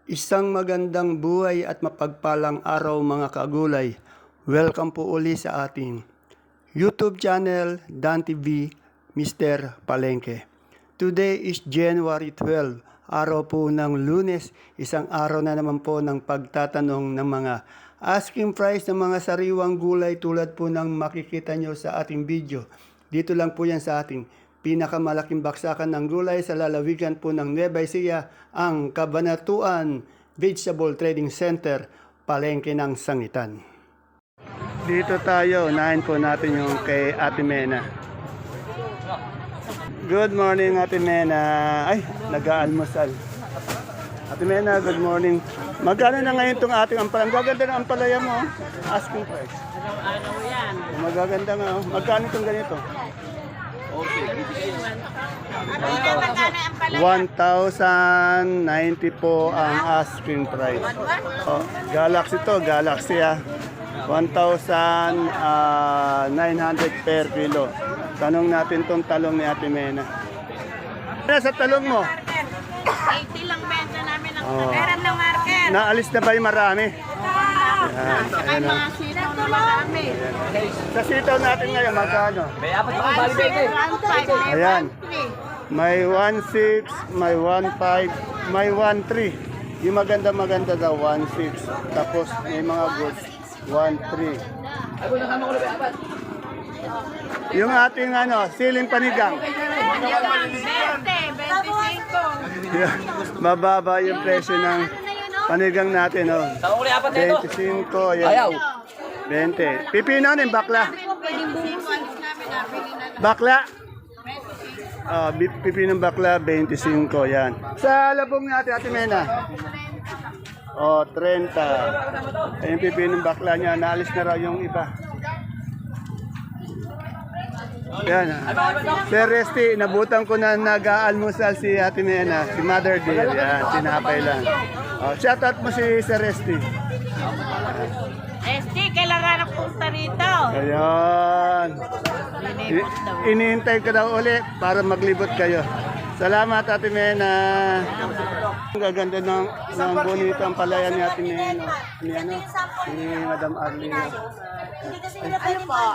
Isang magandang buhay at mapagpalang araw mga kagulay. Welcome po uli sa ating YouTube channel, Dan TV, Mr. Palengke. Today is January 12, araw po ng Lunes, isang araw na naman po ng pagtatanong ng mga asking price ng mga sariwang gulay tulad po ng makikita nyo sa ating video. Dito lang po yan sa ating pinakamalaking baksakan ng gulay sa lalawigan po ng Nueva Ecija, ang Cabanatuan Vegetable Trading Center, Palengke ng Sangitan. Dito tayo, unahin po natin yung kay Ate Mena. Good morning Ate Mena. Ay, nag-aalmusal. Ate Mena, good morning. Magkano na ngayon itong ating ampalaya? Ang gaganda ng ampalaya mo, asking price. Araw-araw yan. Magaganda nga. Magkano itong ganito? 1,090 po ang asking price. Oh, Galaxy to, Galaxy 1,900 per kilo. Tanong natin tong talong ni Ate Mena. Ano sa talong mo? 80 lang benta namin ang Oh. kaperan ng market. Naalis na ba yung marami? Ay, mga sitaw na marami. Sa sitaw natin ngayon, magkano? Ayan. May 1.6, may 1.5, may 1.3. Yung maganda daw, 1.6. Tapos may mga goods, 1.3. Yung ating siling panigang. 20, 25. Mababa yung presyo ng panigang natin. 25, yan. 20. Pipino yung bakla. Bakla. Pipinong bakla, 25, yan. Sa labong natin, Ate Mena. 30. Yung pipinong bakla niya, naalis na raw yung iba. Yan. Sir Resty, nabutan ko na nag-aalmusal si Ate Mena, si Mother Dear. Yan, sinapay lang. Shoutout mo si Sir Resty. SD, kailangan na punta rito. Ayan. Linibot daw. Inihintay ko daw uli para maglibot kayo. Salamat Ate Mena. Ang gaganda ng bonito ang palayan ni Ate Mena. Ni Madam Arlene.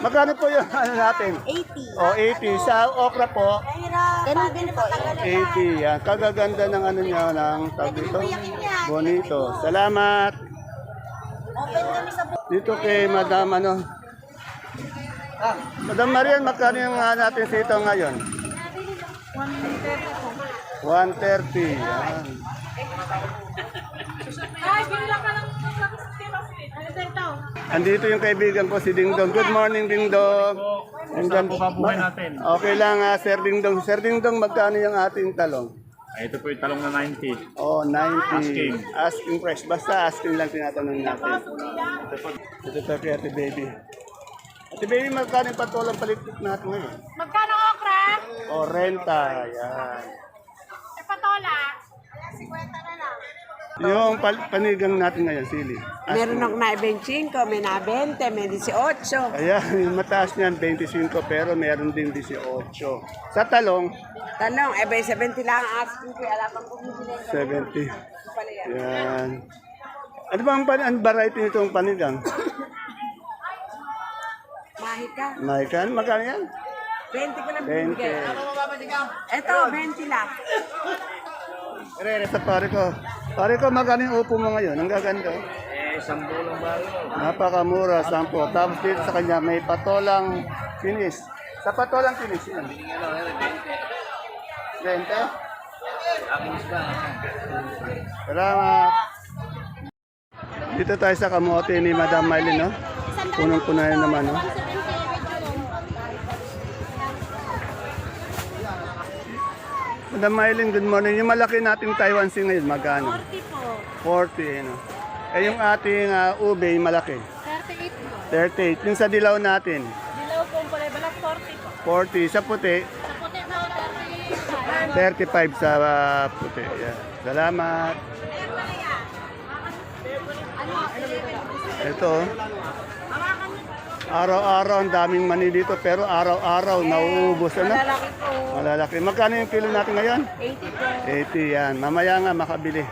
Magkano po yung natin? 80. O 80. Sa okra po, Ganun din po. 80. Yan. Kagaganda ng niya, ng tag dito. Bonito. Salamat. Open kami sa Dito kay Madam Madam Marian, magkano yung natin sito ngayon? 130. Yan. Ay, bilang ka lang ano ito? Andito yung kaibigan ko si Dingdong. Good morning Dingdong. Saan po kabuhay natin? Okay lang Sir Dingdong. Sir Dingdong, magkano yung ating talong? Ito po yung talong na 90. Oh, 90. Asking. Asking price. Basta asking lang tinatanong natin. Ito pa kay Ate Baby. Ate Baby, magkano yung patolang palitik natin ngayon? Magkano okra? O, renta. Yan. E patola? Yung panigang natin ngayon, sili. Meron akong na 25, may na 20, may 18. Ayan, yung mataas niyan, 25, pero meron din 18. Sa talong, Tanong, may 70 lang ang asking ko. Alam ang bumibili. 70. Yan. Ano ba ang variety nitong panigang? Mahika. Maikan, magkano yan? 20 ko lang 20. bibigay. Ito, 20 lang. Sa pare ko. Pare ko, magkano yung upo mo ngayon? Ang gaganda. 10 lang ba? Napakamura, 10. Tapos dito sa kanya, may patolang finish. Sa patolang finish yan. 20? Salamat. Dito tayo sa kamote ni Madam Mylene, no? Punong-puno na naman, no? Madam Mylene, good morning. Yung malaki nating Taiwan Sea ngayon, magkano? 40 po. 40, no? Eh, yung ating ube, yung malaki? 38 po. 38. Yung sa dilaw natin, Dilaw po ang kulay balak, 40 po. 40. Sa puti, Sa puti po, 35 sa puti. Yeah. Salamat. Ito, araw-araw ang daming mani dito, pero araw-araw nauubos. Ano? Malalaki po. Malalaki. Magkano yung kilo natin ngayon? 80 po. 80 yan. Mamaya nga makabili.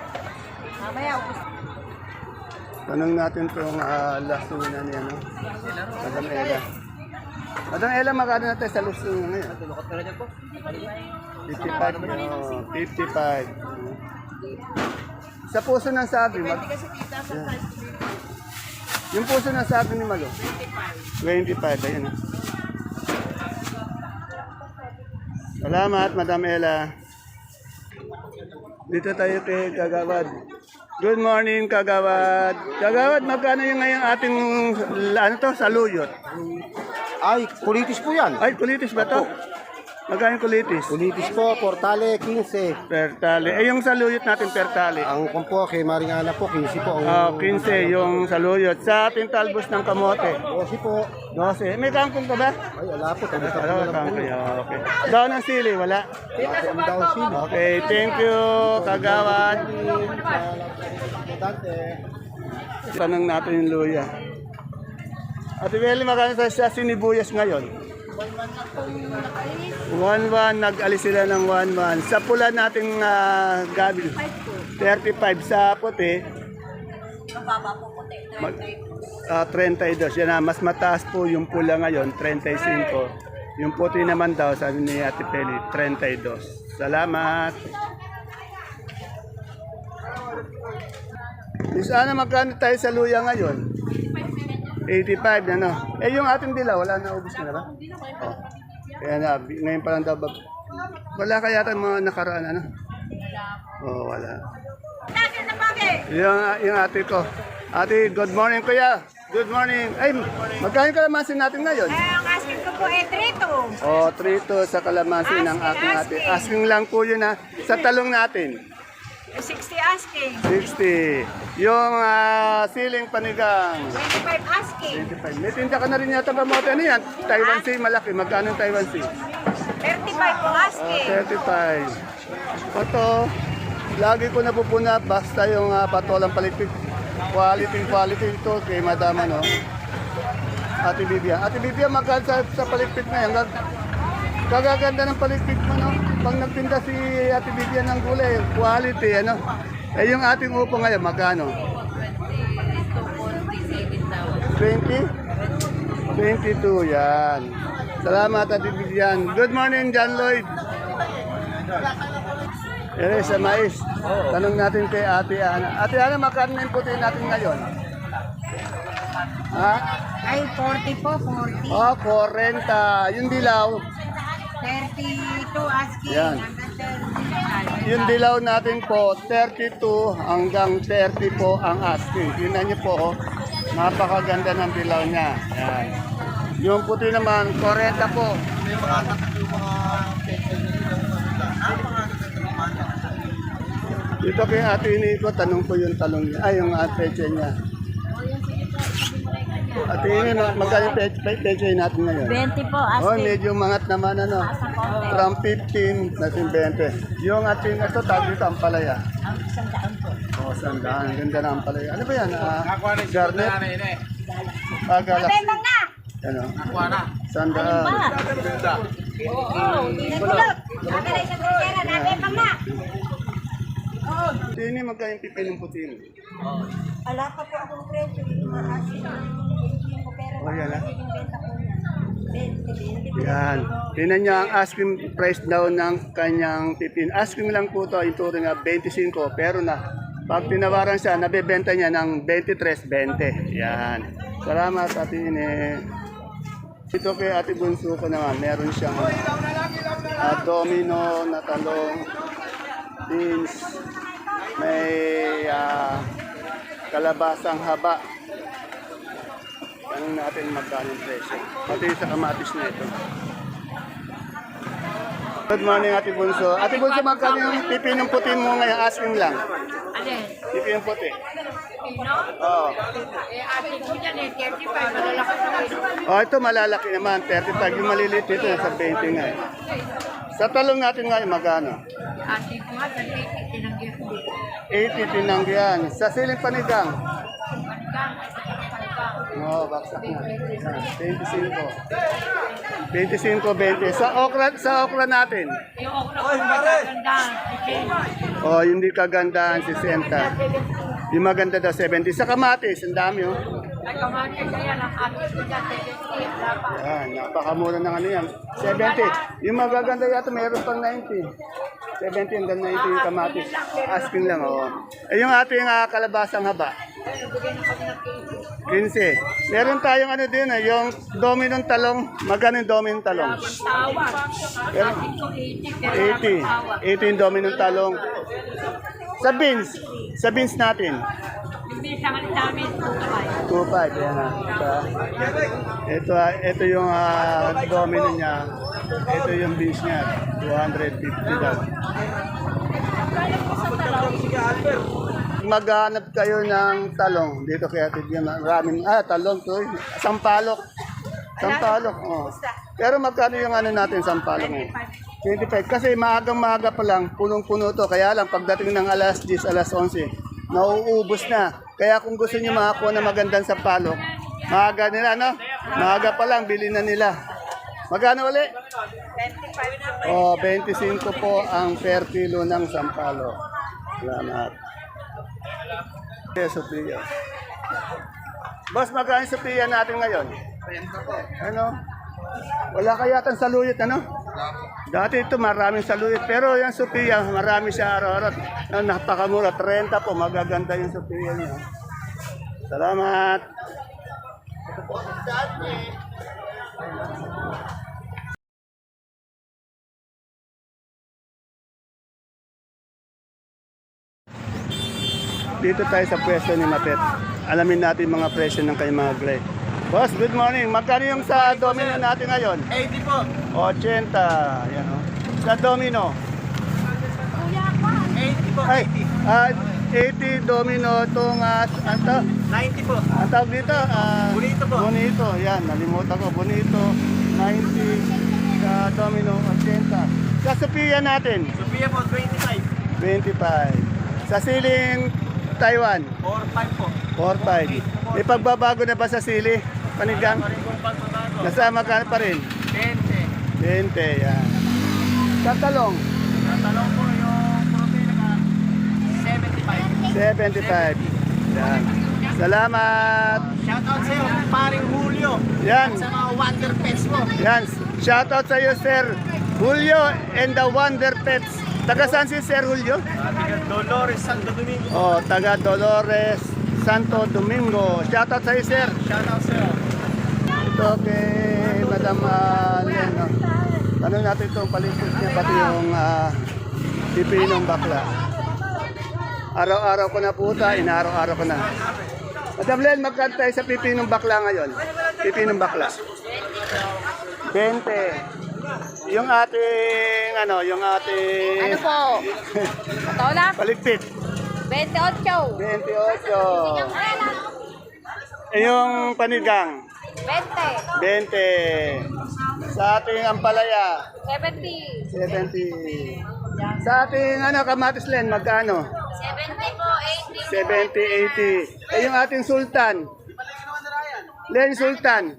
Mamaya, ubus. Tanong natin itong lasunan niya, no? Madam Ella. Madam Ella, magkano na tayo sa lasunan ngayon? 55. 55. Sa puso ng sabi, yung puso ng sabi ni Malo? 25. Ayun. Salamat, Madam Ella. Dito tayo kay Kagawad. Good morning, Kagawad. Kagawad, magkano yung ngayong ating saluyot? Ay, kulitis po yan. Ay, kulitis ba to? Magkano yung kulitis? Kulitis po, portale 15. Pertale. Eh, yung saluyot natin pertale. Ang kumpo kay Maringana po, 15 po. Ang 15 yung saluyot. Sa ating talbos ng kamote. 12 po. 12. May kangkong ka ba? Ay, wala po. Tabi sa Wala, lang po. kangkong. Okay. Daw ng sili, wala. Wala po ang down sila. Okay, thank you, Kagawad. Dante. Tanong natin yung luya. Ate Beli, magkano sa sinibuyas ngayon? 1-1, nag-alis sila ng 1-1. Sa pula nating gabi, 35. Sa puti, Mababa po puti. 32. Yan na, mas mataas po yung pula ngayon, 35. Yung puti naman daw, sabi ni Ate Peli, 32. Salamat. Sana magkano tayo sa luya ngayon? 85, ano? Eh, yung ating dila, wala na, ubus na ba? Oh. Kaya na, ngayon pa lang daw, wala kaya tayo mga nakaraan, ano? Oh, wala. Yung ate ko. Ate, good morning, kuya. Good morning. Ay, magkano kalamansin natin ngayon? Ang asking ko po ay 3-2. Oh, 3 sa kalamansin ng aking ate. Asking lang po yun, ha. Sa talong natin. 60 asking. 60. Yung siling panigang. 25 asking. 25. May tinda ka na rin yata kamote. Ano yan? Taiwan Sea, malaki. Magkano yung Taiwan Sea? 35 po asking. 35. Ito, lagi ko napupuna basta yung patolang palikpik. Quality ito kay Madam, ano? Ate Bibian. Ate Bibian, magkano sa palikpik na yan? Kagaganda ng palikpik mo, no? Pag nagtinda si Ate Bibian ng gulay, quality, ano? Eh, yung ating upo ngayon, magkano? 20? 22, yan. Salamat, Ate Bibian. Good morning, John Lloyd. Eh, sa mais. Tanong natin kay Ate Ana. Ate Ana, magkano na yung puti natin ngayon? Ha? Ay, 40 po, 40. Oh, 40. Yung dilaw, 32 asking. Yan. Hanggang 30. yung dilaw natin po, 32 hanggang 30 po ang asking. Tingnan niyo po, oh. Napakaganda ng dilaw niya. Yan. Yung puti naman, 40 po. Dito kay Ate Nico, tanong ko yung talong niya. Ay, yung peche niya. Ate Nico, magkano yung peche natin ngayon? 20 po Oh, medyo mangat naman, ano. From 15 na 20. Yung ating ito, tawag dito, ang palaya. Ang isang daan po. Oh, sandaan. Ganda na ang palaya. Ano ba yan? Garnet? Galak. Bembang na! Ano? Sandaan. Oo, pinagulot. Sabi na isang kutsera, nabembang na! Sini magkano yung pipil ng puti mo? Wala pa po akong presyo. Maasin. Oh, yan ah. Yung benta ko na. 20. Yan. Tingnan niya ang asking price daw ng kanyang pipin. Asking lang po ito, ito rin nga 25. Pero na, pag tinawaran siya, nabibenta niya ng 23.20. Yan. Salamat, Ate Ine. Ito kay Ate Bunso ko naman, meron siyang domino na talong, beans, may kalabasang haba. Tanong natin magkano yung presyo. Pati sa kamatis na ito. Good morning, Ate Bunso. Ate Bunso, magkano yung pipinong puti mo ngayon? Asking lang. Alin? Pipinong puti. Pino? Oo. Ating ko dyan 35. Malalaki na ito. Oh, ito malalaki naman. 35. Yung maliliit ito, nasa 20 nga. Sa talong natin ngayon, magkano? Ating ko nga, 80 tinanggir ko. 80 tinanggihan. Sa siling panigang. Panigang, No, baksak na. 25. 25, 20. Sa okra natin. yung okra ko magaganda. O, yung di kagandahan, 60. Yung maganda daw, 70. Sa kamatis, ang dami, oh. Yan, napakamura ng ano yan. 70. Yung magaganda yata, mayroon pang 90. 70 hanggang 90 yung kamatis. Asking lang, oo. Eh, yung ating kalabasang haba. 15. Meron tayong ano din, yung dominong talong. Magkano yung dominong talong? Meron, 80. 80 yung dominong talong. Sa beans natin. 2.5. Yan na. Ito yung domino niya. Ito yung beans niya. 250 daw. Maghanap kayo ng talong. Dito kaya tigyan maraming. Talong to. Sampalok. Sampalok. Oh. Pero magkano yung ano natin sampalok ngayon? 25. Kasi maagang-maaga pa lang, punong-puno to. Kaya lang, pagdating ng alas 10, alas 11, nauubos na. Kaya kung gusto niyo makakuha na magandang sampalok, maaga nila, no? Maaga pa lang, bili na nila. Magkano uli? 25. 25 po ang per kilo ng sampalok. Salamat. Sophia. Boss, magkano yung Sophia natin ngayon? 30 po. Ano? Wala kayatan saluyot, ano? Dati ito maraming saluyot, pero yung Sophia, marami siya araw-araw. Napakamura, 30 po, magaganda yung Sophia niya. Salamat. Dito tayo sa pwesto ni Mapet. Alamin natin mga presyo ng kanyang mga gulay. Boss, good morning. Magkano yung sa domino natin ngayon? 80 po. 80. Yan, oh. Sa domino. 80 po. Ay, 80 domino itong, ano? 90 po. Ang tawag dito? Bonito po. Bonito. Yan, nalimutan ko. Bonito, 90. Sa domino, 80. Sa Sophia natin? Sophia po, 25. 25. Sa siling Taiwan? 4-5 po. 4-5. May pagbabago na ba sa sili? Panigang? Nasa magkano pa rin? 20. 20, yan. Sa talong? Tatanong po yung protein na 75. 75. Yan. Salamat. Shoutout sa iyo, paring Julio. Yan. Sa mga Wonder Pets mo. Yan. Shoutout sa iyo, Sir Julio and the Wonder Pets. Taga saan si Sir Julio? Dolores Santo Domingo. Oh, taga Dolores Santo Domingo. Shoutout sa iyo, Sir. Shoutout sa iyo. Ito kay Madam Len. No? Tanong natin itong palikot niya, pati yung pipinong bakla. Araw-araw ko na puta, inaaraw-araw ko na. Madam Len, magkano tayo sa pipinong bakla ngayon? Pipinong bakla. 20. Yung ating, yung ating... Ano po? Totoo na? Paligpit. 28. 28. Eh, yung panigang. 20. 20. Sa ating ampalaya. 70. 70. Sa ating kamatis Len, magkano? 70 po, 80. 70, 80. Eh, yung ating sultan. Len, sultan.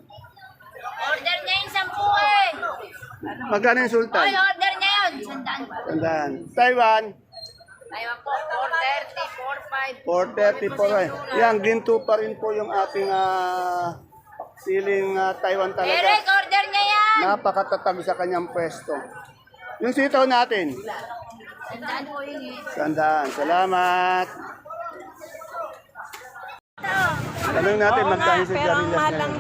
Order niya yung 10 eh. Magkano yung sultan? Oy, order niya yun. Sandaan. Tandaan. Taiwan, Ayaw po, 430, 45. 430 Yan, ginto pa rin po yung ating siling Taiwan talaga. Eric, order niya yan. Napakatatag sa kanyang pwesto. Yung sitaw natin, Sandaan po yun eh. sandaan. Salamat. Tanong natin, magkano si sigarilyas ngayon?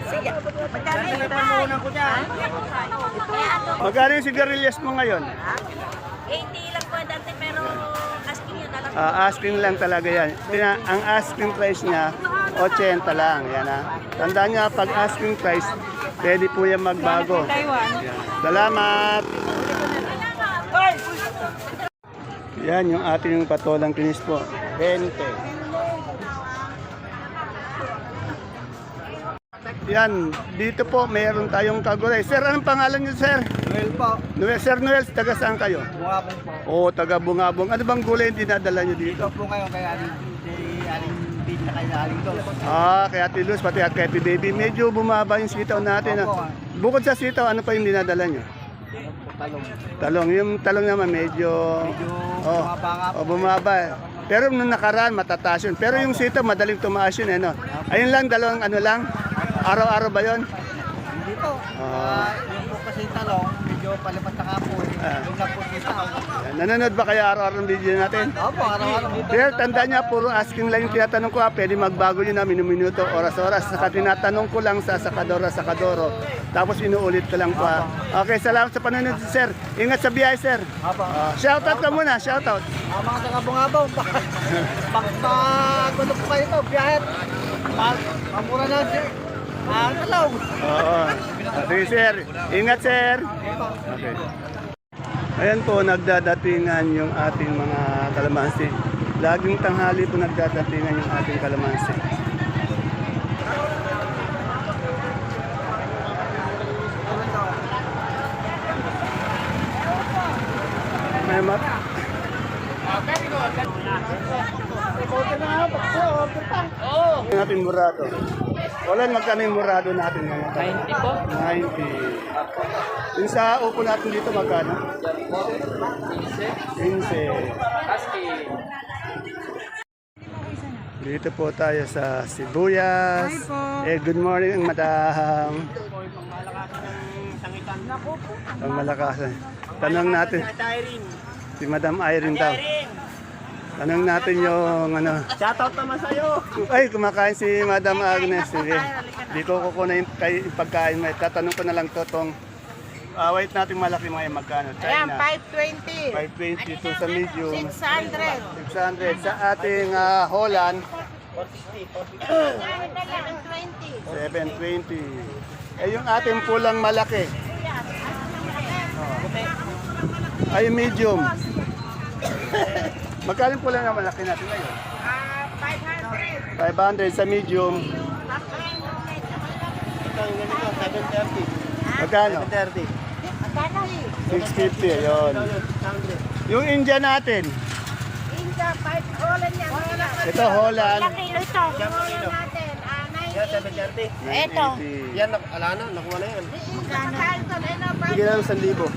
Magkano yung sigarilyas mo ngayon? 80 lang po dati pero asking yun na lang. Asking lang talaga yan. Ang asking price niya, 80 lang. Yan, tandaan niya, pag asking price, pwede po yan magbago. Yan. Salamat! Yan yung ating patolang kinis po. 20. Yan, dito po mayroon tayong kagulay. Sir, anong pangalan niyo, sir? Noel po. Sir Noel, taga saan kayo? Bungabong po. Oo, taga Bungabong. Ano bang gulay yung dinadala niyo dito? Ito po ngayon kay Aling Pete na kay Aling Dos. Kaya Ate Luz, pati at kay Ate Baby, medyo bumaba yung sitaw natin. Opo. Bukod sa sitaw, ano pa yung dinadala nyo? talong. Talong. Yung talong naman medyo... bumaba nga po. Bumaba. Pero nung nakaraan, matataas yun. Pero yung sitaw, madaling tumaas yun. No? Ayun lang, dalawang ano lang. Araw-araw ba yun? Hindi po. Yung po kasi talong, medyo palipat na po. Yung lang po kita. Nanonood ba kayo araw-araw ng video natin? Opo, araw-araw. Pero tandaan niya, puro asking lang yung tinatanong ko. Pwede magbago yun na minuto, oras-oras. Saka tinatanong ko lang sa sakadoro. Tapos inuulit ko lang po. Okay, salamat sa panonood, sir. Ingat sa biyahe, sir. Opo. Shoutout ka muna, shoutout. Mga tagabong-abong, pagkulo po kayo ito, biyahet. Pamura na siya. Talong. Oo. Sige, sir. Ingat, sir. Okay. Ayan po, nagdadatingan yung ating mga kalamansi. Laging tanghali po nagdadatingan yung ating kalamansi. May mat. Yung ating murado. Wala magkano yung murado natin ngayon? 90 po. 90. Yung sa upo natin dito magkano? 15. Dito po tayo sa Sibuyas. Good morning, madam. Ang malakasan. Tanong natin. Si Madam Irene daw. Tanong natin yung ano. Shoutout naman sa'yo. Ay, kumakain si Madam Agnes. Sige. Di ko kukunin yung pagkain. May tatanong ko na lang to tong wait natin malaki mga magkano. Ayan, China. 520. 520 to sa medium. 600. 600 sa ating Holland. 720. 720. Eh yung ating pulang malaki. Ay medium. Magkano yung pulang na malaki natin ngayon? 500. 500 sa medium. Magkano? 30. 650, ayun. Yung India natin. India, 5 Holland yan. Ito, Holland. Ilang kilo ito? Holland natin. 90. 730. Ito. Yan, ala na, nakuha na yan. Sige lang 1,000.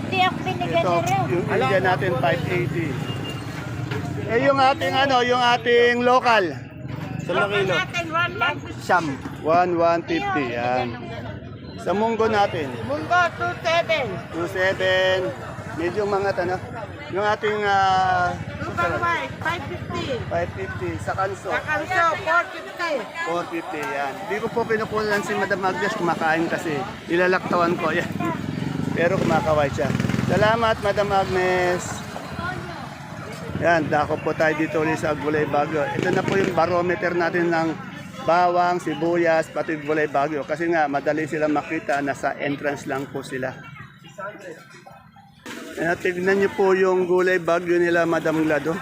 Hindi ako binigyan Ito, ni Rio. yung India natin, 580. Eh, yung ating ano, yung ating local. Sa kilo. Natin, 150. Siyam. 1,150, yan. Sa munggo natin, Munggo, 27. 27. Medyo mga ano, yung ating Super white, 550. 550. Sa kanso, Kakanso, 450. 450, yan. Hindi ko po pinukulan si Madam Agnes, kumakain kasi. Ilalaktawan ko, yan. Pero kumakaway siya. Salamat, Madam Agnes. Yan, dako po tayo dito ulit sa Gulay Bagyo. Ito na po yung barometer natin ng bawang, sibuyas, pati Gulay Bagyo. Kasi nga, madali sila makita, nasa entrance lang po sila. Tignan niyo po yung Gulay Bagyo nila, Madam Glado.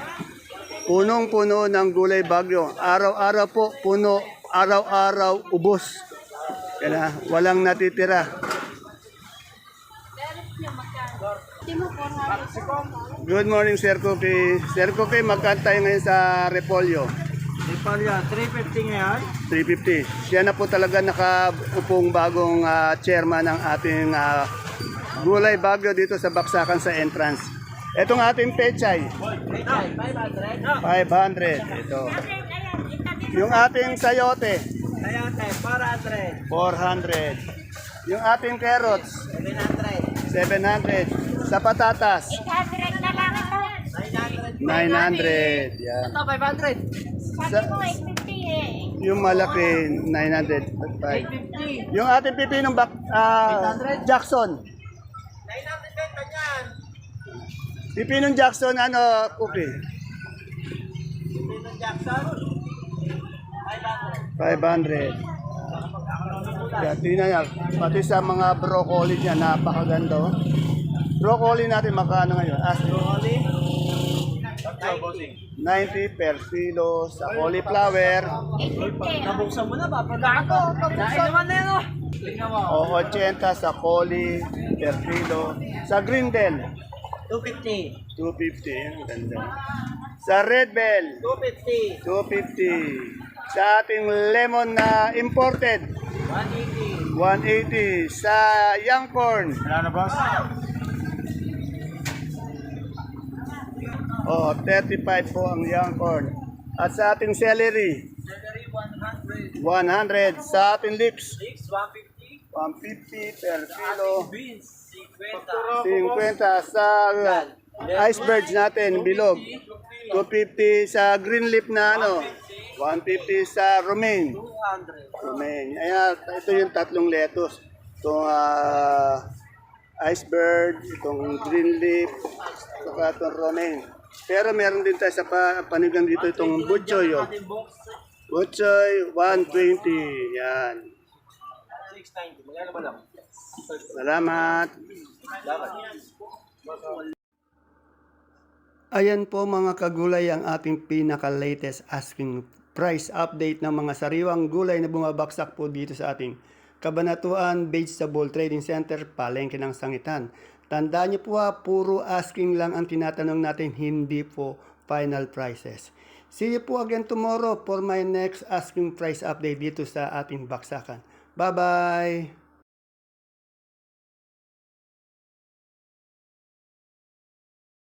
Punong-puno ng Gulay Bagyo. Araw-araw po, puno. Araw-araw, ubos. Yan na, walang natitira. Good morning, Sir Cookie. Sir Cookie, magkano tayo ngayon sa Repolyo? Ipalya, 350 ngayon. 350. Siya na po talaga nakaupong bagong chairman ng ating Gulay Bagyo dito sa Baksakan sa entrance. Itong ating pechay, 500. Ito. Yung ating sayote, Ayan, 400. 400. Yung ating carrots, 700. 700. Sa patatas, 800 na lang ito. 900. Yan. Ito, 500. Sabi mo, 850 eh. Yung malaki, 900. 850. Yung ating pipinong Jackson. 900 benta niyan. Pipinong Jackson, ano, Cookie? Pino Jackson. 500. Yan, tingnan niya. Pati sa mga broccoli niya, napakaganda. Oh. Broccoli natin magkano ngayon? Broccoli. 90 per kilo. Sa cauliflower, 850. Nabuksan mo na, papagago. Dahil naman na yun, oh. Tingnan mo. o 80 sa cauli per kilo. Sa green bell, 250. 250. Ang ganda. Sa red bell, 250. 250. Sa ating lemon na imported, 180. 180. Sa young corn, Wala na, boss? Oh, 35 po ang young corn. At sa ating celery, 100. Sa ating lips, 150 per kilo. 50 sa icebergs natin, bilog. 250 sa green leaf na ano. 150 sa romaine. Romaine. Ayan, ito yung tatlong lettuce. Itong iceberg, itong green leaf, saka itong romaine. Pero meron din tayo sa panigang dito itong butchoy. Oh. Butchoy, 120. Yan. Salamat. Ayan po mga kagulay ang ating pinaka-latest asking price update ng mga sariwang gulay na bumabaksak po dito sa ating Kabanatuan Vegetable Trading Center, Palengke ng Sangitan. Tandaan niyo po puro asking lang ang tinatanong natin, hindi po final prices. See you po again tomorrow for my next asking price update dito sa ating baksakan. Bye-bye!